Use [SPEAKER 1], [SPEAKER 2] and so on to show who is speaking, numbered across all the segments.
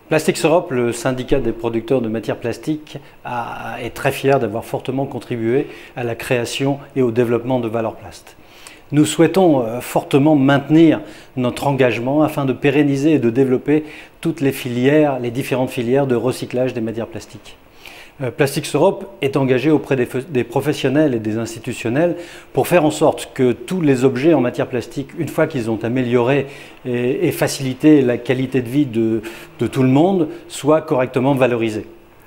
[SPEAKER 1] Plastics Europe, le syndicat des producteurs de matières plastiques, est très fier d'avoir fortement contribué à la création et au développement de Valorplast. Nous souhaitons fortement maintenir notre engagement afin de pérenniser et de développer toutes les filières, les différentes filières de recyclage des matières plastiques. Plastics Europe est engagé auprès des professionnels et des institutionnels pour faire en sorte que tous les objets en matière plastique, une fois qu'ils ont amélioré et facilité la qualité de vie de tout le monde, soient correctement valorisés.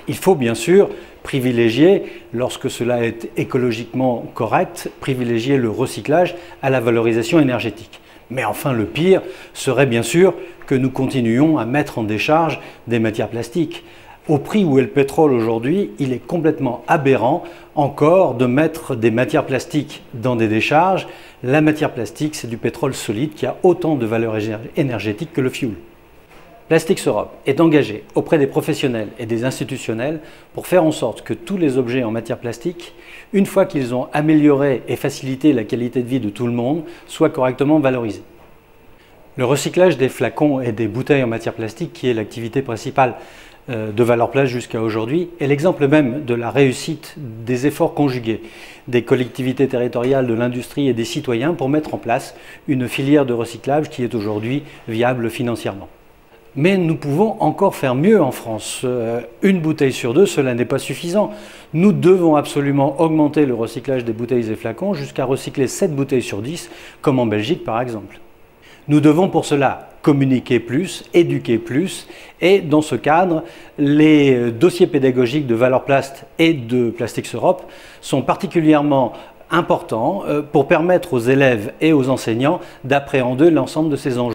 [SPEAKER 1] Il faut bien sûr privilégier, lorsque cela est écologiquement correct, privilégier le recyclage à la valorisation énergétique. Mais enfin, le pire serait bien sûr que nous continuions à mettre en décharge des matières plastiques. Au prix où est le pétrole aujourd'hui, il est complètement aberrant encore de mettre des matières plastiques dans des décharges. La matière plastique, c'est du pétrole solide qui a autant de valeur énergétique que le fioul. Plastics Europe est engagé auprès des professionnels et des institutionnels pour faire en sorte que tous les objets en matière plastique, une fois qu'ils ont amélioré et facilité la qualité de vie de tout le monde, soient correctement valorisés. Le recyclage des flacons et des bouteilles en matière plastique, qui est l'activité principale de Valorplast jusqu'à aujourd'hui, est l'exemple même de la réussite des efforts conjugués des collectivités territoriales, de l'industrie et des citoyens pour mettre en place une filière de recyclage qui est aujourd'hui viable financièrement. Mais nous pouvons encore faire mieux en France. Une bouteille sur deux, cela n'est pas suffisant. Nous devons absolument augmenter le recyclage des bouteilles et flacons jusqu'à recycler 7 bouteilles sur 10, comme en Belgique par exemple. Nous devons pour cela communiquer plus, éduquer plus, et dans ce cadre, les dossiers pédagogiques de Valorplast et de Plastics Europe sont particulièrement importants pour permettre aux élèves et aux enseignants d'appréhender l'ensemble de ces enjeux.